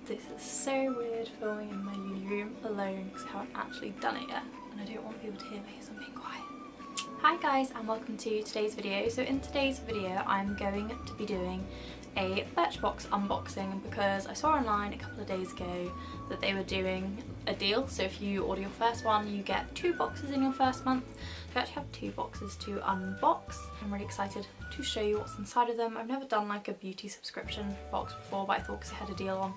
This is so weird filming in my uni room alone because I haven't actually done it yet and I don't want people to hear me so I'm being quiet. Hi guys and welcome to today's video. So in today's video I'm going to be doing a Birchbox unboxing because I saw online a couple of days ago that they were doing a deal. So if you order your first one you get 2 boxes in your first month. You actually have 2 boxes to unbox. I'm really excited to show you what's inside of them. I've never done like a beauty subscription box before, but I thought because I had a deal on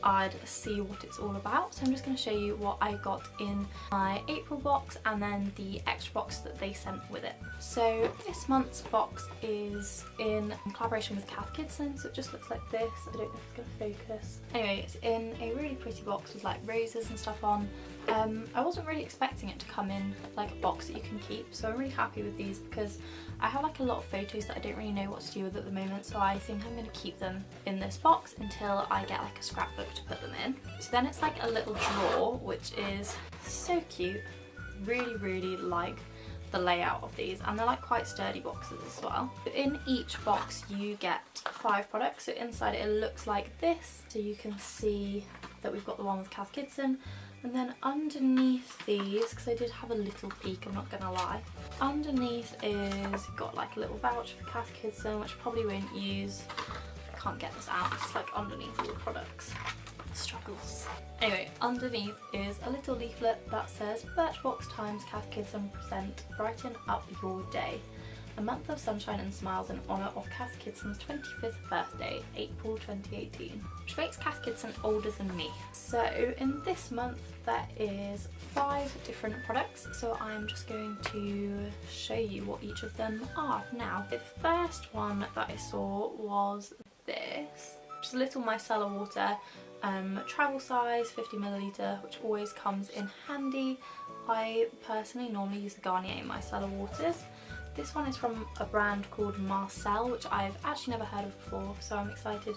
I'd see what it's all about. So I'm just going to show you what I got in my April box and then the extra box that they sent with it. So this month's box is in collaboration with Cath Kidston, so it just looks like this. I don't know if it's going to focus. Anyway, it's in a really pretty box with like roses and stuff on. I wasn't really expecting it to come in like a box that you can keep, so I'm really happy with these because I have like a lot of photos that I don't really know what to do with at the moment, so I think I'm going to keep them in this box until I get like a scrapbook to put them in. So then it's like a little drawer which is so cute. Really like the layout of these, and they're like quite sturdy boxes as well. In each box you get 5 products, so inside it looks like this, so you can see that we've got the one with Cath Kidston. And then underneath these, because I did have a little peek, I'm not gonna lie, underneath is got like a little voucher for Cath Kidston, which I probably won't use. I can't get this out, it's like underneath all the products. Struggles. Anyway, underneath is a little leaflet that says Birchbox times Cath Kidston present Brighten Up Your Day. A month of sunshine and smiles in honour of Cath Kidston's 25th birthday, April 2018, which makes Cath Kidston older than me. So in this month there is 5 different products, so I'm just going to show you what each of them are now. The first one that I saw was this, which is a little micellar water, travel size, 50ml, which always comes in handy. I personally normally use the Garnier micellar waters. This one is from a brand called Marcel, which I've actually never heard of before, so I'm excited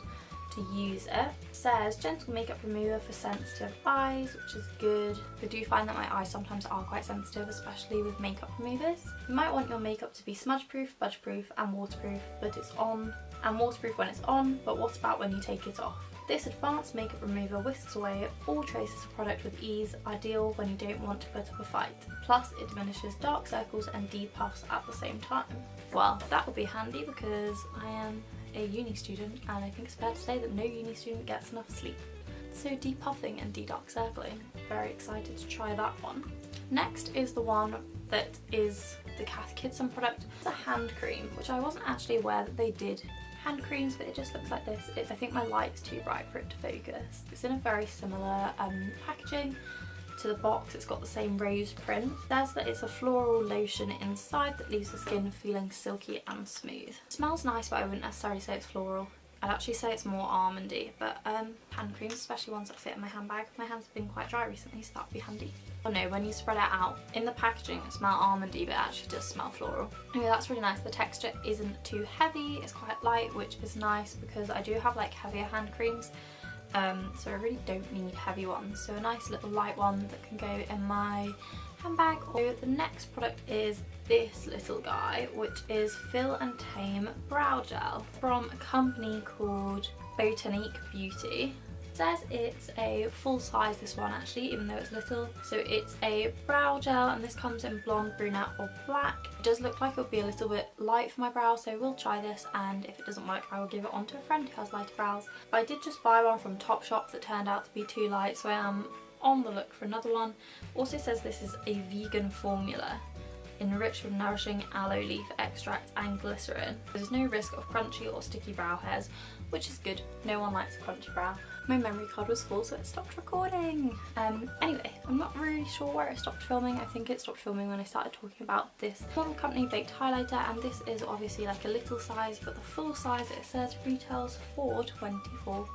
to use it. It says gentle makeup remover for sensitive eyes, which is good. I do find that my eyes sometimes are quite sensitive, especially with makeup removers. You might want your makeup to be smudge proof, budge proof and waterproof, but it's on, and waterproof when it's on, but what about when you take it off? This advanced makeup remover whisks away all traces of product with ease, ideal when you don't want to put up a fight. Plus it diminishes dark circles and depuffs at the same time. Well, that will be handy because I am a uni student and I think it's fair to say that no uni student gets enough sleep. So depuffing and de-dark circling, very excited to try that one. Next is the one that is the Cath Kidston product. It's a hand cream, which I wasn't actually aware that they did hand creams, but it just looks like this. I think my light's too bright for it to focus. It's in a very similar packaging to the box. It's got the same rose print. It says that it's a floral lotion inside that leaves the skin feeling silky and smooth. It smells nice, but I wouldn't necessarily say it's floral. I'd actually say it's more almondy, but hand creams, especially ones that fit in my handbag. My hands have been quite dry recently, so that would be handy. Oh no, when you spread it out, in the packaging it smells almondy, but it actually does smell floral. Anyway, that's really nice. The texture isn't too heavy, it's quite light, which is nice because I do have like heavier hand creams, so I really don't need heavy ones. So a nice little light one that can go in my handbag. So the next product is this little guy, which is Fill and Tame Brow Gel from a company called Botanique Beauty. It says it's a full size, this one actually, even though it's little. So it's a brow gel and this comes in blonde, brunette or black. It does look like it would be a little bit light for my brows, so we'll try this, and if it doesn't work I will give it on to a friend who has lighter brows. But I did just buy one from Topshop that turned out to be too light, so I am on the look for another one. Also says this is a vegan formula enriched with nourishing aloe leaf extract and glycerin. There's no risk of crunchy or sticky brow hairs, which is good. No one likes a crunchy brow. My memory card was full, so it stopped recording. Anyway, I'm not really sure where it stopped filming. I think it stopped filming when I started talking about this Model Company baked highlighter, and this is obviously like a little size, but the full size, it says retails for £24.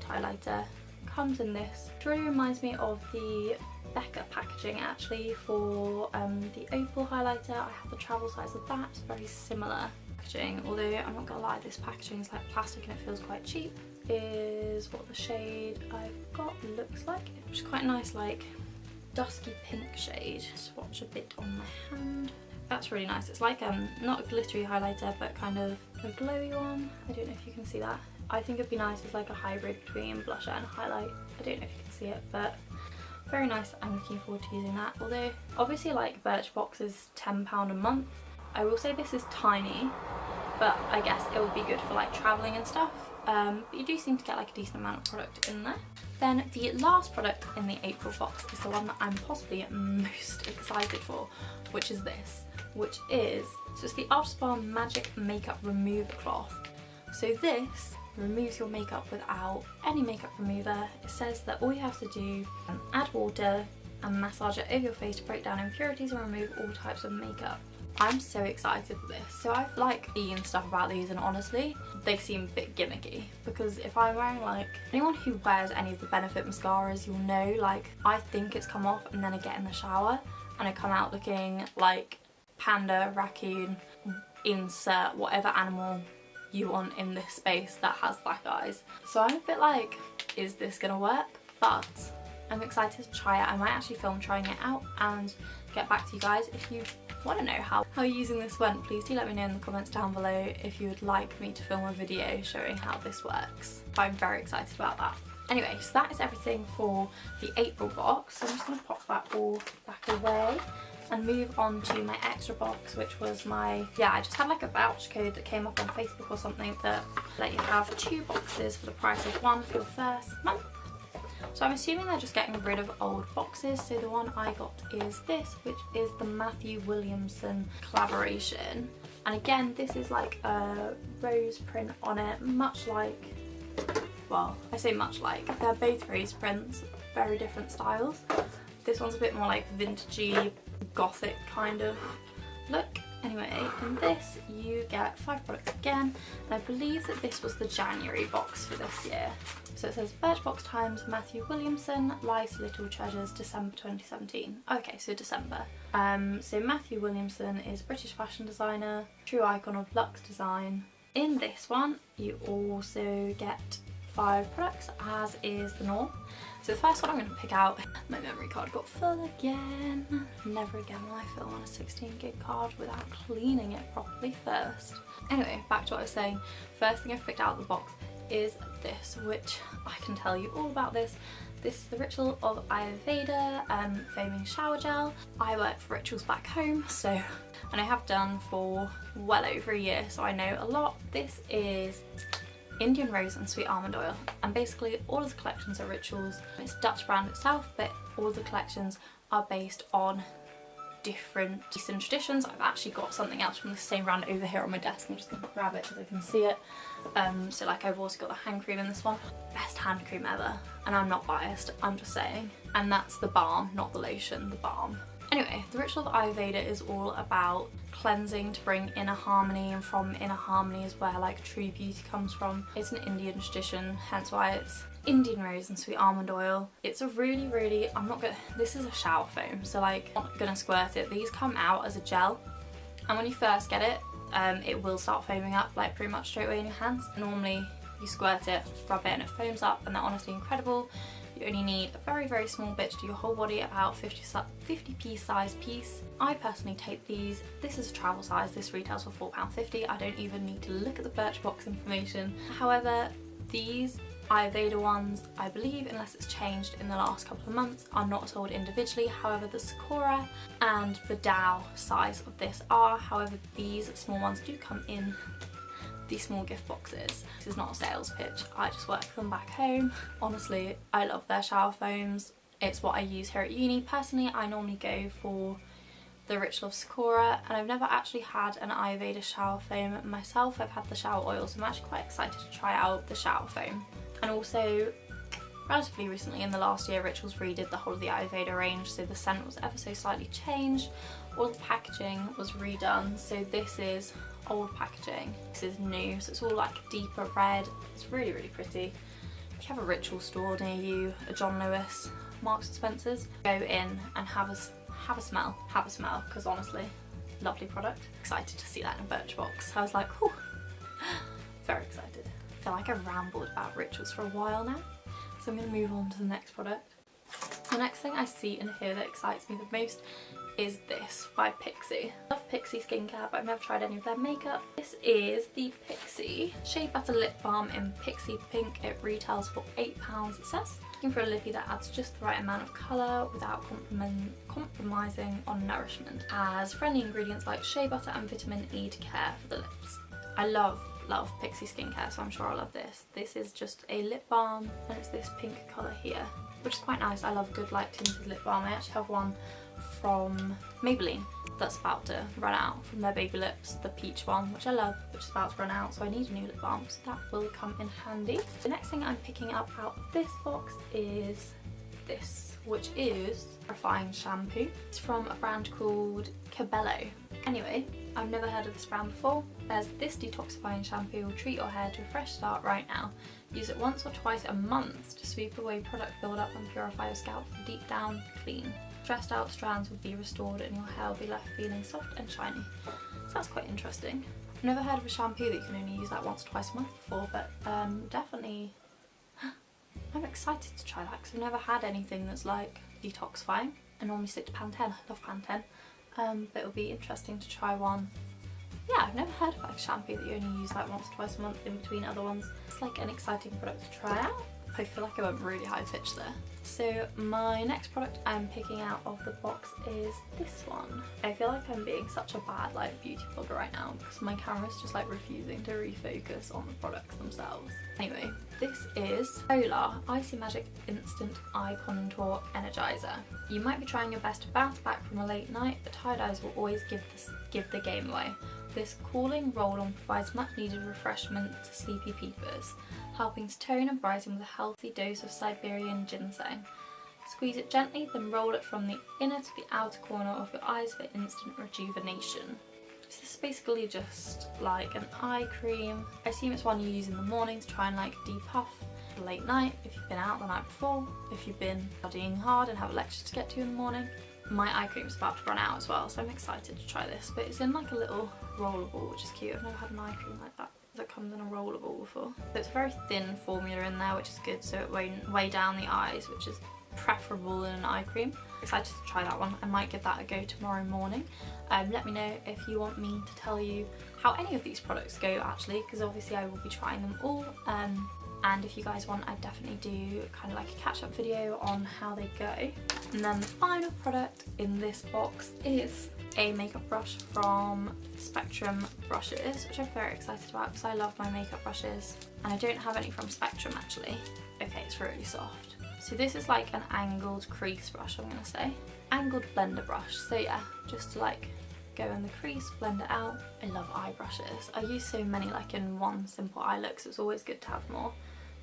Highlighter comes in this, which really reminds me of the Becca packaging actually for the Opal highlighter. I have the travel size of that. It's very similar packaging, although I'm not gonna lie, this packaging is like plastic and it feels quite cheap. Is what the shade I've got looks like, which is quite a nice like dusky pink shade. Swatch a bit on my hand. That's really nice. It's like not a glittery highlighter but kind of a glowy one. I don't know if you can see that. I think it'd be nice as like a hybrid between blusher and highlight. I don't know if you can see it, but very nice. I'm looking forward to using that. Although obviously like Birchbox is £10 a month. I will say this is tiny, but I guess it would be good for like travelling and stuff. But you do seem to get like a decent amount of product in there. Then the last product in the April box is the one that I'm possibly most excited for, which is this, which is just the After Spa Magic Makeup Remover Cloth. So this removes your makeup without any makeup remover. It says that all you have to do is add water and massage it over your face to break down impurities and remove all types of makeup. I'm so excited for this. So I've like seen stuff about these and honestly they seem a bit gimmicky, because if I'm wearing like, anyone who wears any of the Benefit mascaras, you'll know like I think it's come off and then I get in the shower and I come out looking like panda, raccoon, insert whatever animal you want in this space that has black eyes. So I'm a bit like, is this gonna work? But I'm excited to try it. I might actually film trying it out and get back to you guys. If you want to know how using this went, please do let me know in the comments down below if you would like me to film a video showing how this works. I'm very excited about that. Anyway, so that is everything for the April box. So I'm just going to pop that all back away and move on to my extra box, which was my, I just had like a voucher code that came up on Facebook or something that let you have 2 boxes for the price of 1 for your first month. So I'm assuming they're just getting rid of old boxes. So the one I got is this, which is the Matthew Williamson collaboration. And again, this is like a rose print on it, much like, well, I say much like, they're both rose prints, very different styles. This one's a bit more like vintagey, gothic kind of look. Anyway, in this you get 5 products again, and I believe that this was the January box for this year. So it says Birchbox times Matthew Williamson, Life's Little Treasures, December 2017. Okay, so December. So Matthew Williamson is a British fashion designer, true icon of luxe design. In this one, you also get 5 products, as is the norm. So the first one I'm going to pick out, my memory card got full again. Never again will I film on a 16 gig card without cleaning it properly first. Anyway, back to what I was saying. First thing I've picked out of the box is this, which I can tell you all about this. This is the Ritual of Ayurveda foaming shower gel. I work for Rituals back home, so, and I have done for well over a year, so I know a lot. This is Indian rose and sweet almond oil, and basically all of the collections are Rituals. It's Dutch brand itself, but all of the collections are based on different Eastern traditions. I've actually got something else from the same brand over here on my desk. I'm just going to grab it so I can see it. So like I've also got the hand cream in this one. Best hand cream ever, and I'm not biased, I'm just saying. And that's the balm, not the lotion, the balm. Anyway, the Ritual of Ayurveda is all about cleansing to bring inner harmony, and from inner harmony is where like true beauty comes from. It's an Indian tradition, hence why it's Indian rose and sweet almond oil. It's a really, this is a shower foam, so like I'm not gonna squirt it. These come out as a gel, and when you first get it, it will start foaming up like pretty much straight away in your hands. Normally you squirt it, rub it, and it foams up, and they're honestly incredible. You only need a very small bit to do your whole body, about 50p size piece. I personally take these. This is a travel size. This retails for £4.50. I don't even need to look at the Birchbox information. However, these Ayurveda ones, I believe, unless it's changed in the last couple of months, are not sold individually. However, the Sakura and the Dow size of this are. However, these small ones do come in these small gift boxes. This is not a sales pitch, I just work them back home. Honestly, I love their shower foams. It's what I use here at uni. Personally, I normally go for the Ritual of Sakura, and I've never actually had an Ayurveda shower foam myself. I've had the shower oil, so I'm actually quite excited to try out the shower foam. And also, relatively recently in the last year, Rituals redid the whole of the Ayurveda range, so the scent was ever so slightly changed. All the packaging was redone, so this is old packaging, this is new, so it's all like deeper red. It's really pretty. If you have a Ritual store near you, a John Lewis, Marks and Spencer's, go in and have a smell, because honestly, lovely product. Excited to see that in a Birchbox. I was like, whew, very excited. I feel like I've rambled about Rituals for a while now, so I'm going to move on to the next product. The next thing I see in here that excites me the most is this by Pixi. I love Pixi skincare, but I've never tried any of their makeup. This is the Pixi Shea Butter Lip Balm in Pixi Pink. It retails for £8, it says. Looking for a lippy that adds just the right amount of colour without compromising on nourishment. Has friendly ingredients like shea butter and vitamin E to care for the lips. I love Pixi skincare, so I'm sure I'll love this. This is just a lip balm and it's this pink colour here, which is quite nice. I love a good light tinted lip balm. I actually have one from Maybelline that's about to run out, from their Baby Lips, the peach one, which I love, which is about to run out, so I need a new lip balm, so that will come in handy. The next thing I'm picking up out of this box is this, which is Refined Shampoo. It's from a brand called Cabello. Anyway, I've never heard of this brand before. There's this detoxifying shampoo will treat your hair to a fresh start right now. Use it once or twice a month to sweep away product buildup and purify your scalp from deep down clean. Stressed out strands will be restored and your hair will be left feeling soft and shiny. So that's quite interesting. I've never heard of a shampoo that you can only use like once or twice a month before, but definitely I'm excited to try that because I've never had anything that's like detoxifying. I normally stick to Pantene. I love Pantene. But it'll be interesting to try one. Yeah, I've never heard of like a shampoo that you only use like once or twice a month in between other ones. It's like an exciting product to try out. I feel like I went really high pitch there. So my next product I'm picking out of the box is this one. I feel like I'm being such a bad like beauty blogger right now because my camera's just like refusing to refocus on the products themselves. Anyway, this is Solar Icy Magic Instant Eye Contour Energizer. You might be trying your best to bounce back from a late night, but tired eyes will always give the game away. This cooling roll-on provides much needed refreshment to sleepy peepers, helping to tone and brighten with a healthy dose of Siberian ginseng. Squeeze it gently, then roll it from the inner to the outer corner of your eyes for instant rejuvenation. So this is basically just like an eye cream. I assume it's one you use in the morning to try and like depuff late night if you've been out the night before, if you've been studying hard and have a lecture to get to in the morning. My eye cream's about to run out as well, so I'm excited to try this, but it's in like a little rollable, which is cute. I've never had an eye cream like that comes in a rollable before. So it's a very thin formula in there, which is good, so it won't weigh down the eyes, which is preferable in an eye cream. Excited to try that one. I might give that a go tomorrow morning. Let me know if you want me to tell you how any of these products go actually, because obviously I will be trying them all. And if you guys want, I'd definitely do kind of like a catch-up video on how they go. And then the final product in this box is a makeup brush from Spectrum Brushes, which I'm very excited about because I love my makeup brushes. And I don't have any from Spectrum actually. Okay, it's really soft. So this is like an angled crease brush, I'm gonna say. Angled blender brush. So yeah, just to like go in the crease, blend it out. I love eye brushes. I use so many like in one simple eye look, so it's always good to have more.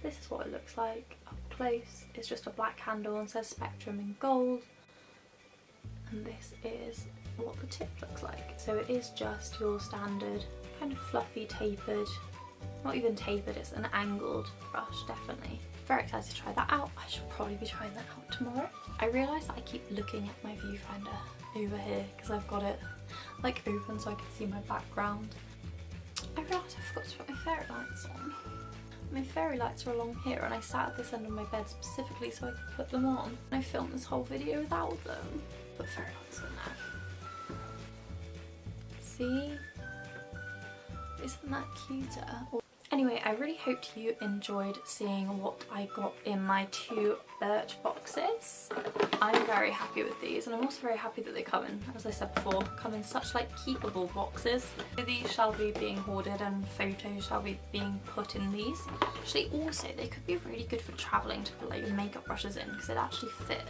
This is what it looks like up close. It's just a black handle and says Spectrum in gold. And this is what the tip looks like. So it is just your standard kind of fluffy tapered, not even tapered, it's an angled brush, definitely. Very excited to try that out. I should probably be trying that out tomorrow. I realise that I keep looking at my viewfinder over here because I've got it like open so I can see my background. I realised I forgot to put my fairy lights on. My fairy lights are along here and I sat at this end of my bed specifically so I could put them on. And I filmed this whole video without them. Put fairy lights on now. See? Isn't that cuter? Anyway, I really hoped you enjoyed seeing what I got in my 2 Birchboxes. I'm very happy with these and I'm also very happy that they come in, as I said before, come in such like keepable boxes. So these shall be being hoarded and photos shall be being put in these. Actually also they could be really good for travelling to put like your makeup brushes in because they'd actually fit.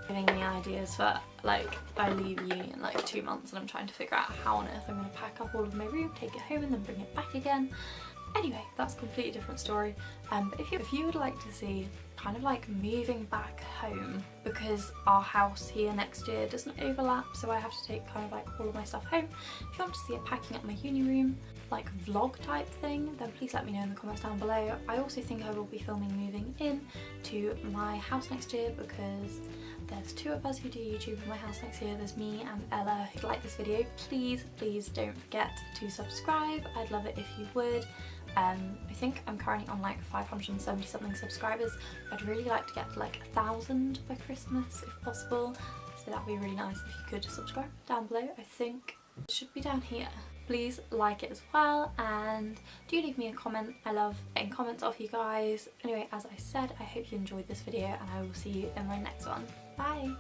Giving me ideas for like I leave uni in like 2 months and I'm trying to figure out how on earth I'm going to pack up all of my room, take it home and then bring it back again. Anyway, that's a completely different story. But if you would like to see kind of like moving back home, because our house here next year doesn't overlap, so I have to take kind of like all of my stuff home. If you want to see a packing up my uni room like vlog type thing, then please let me know in the comments down below. I also think I will be filming moving in to my house next year because there's 2 of us who do YouTube in my house next year. There's me and Ella. If you like this video, please don't forget to subscribe. I'd love it if you would. I think I'm currently on like 570 something subscribers. I'd really like to get to like 1,000 by Christmas if possible. so that'd be really nice if you could subscribe down below. I think it should be down here. Please like it as well, and do leave me a comment. I love getting comments off you guys. Anyway, as I said, I hope you enjoyed this video and I will see you in my next one. Bye!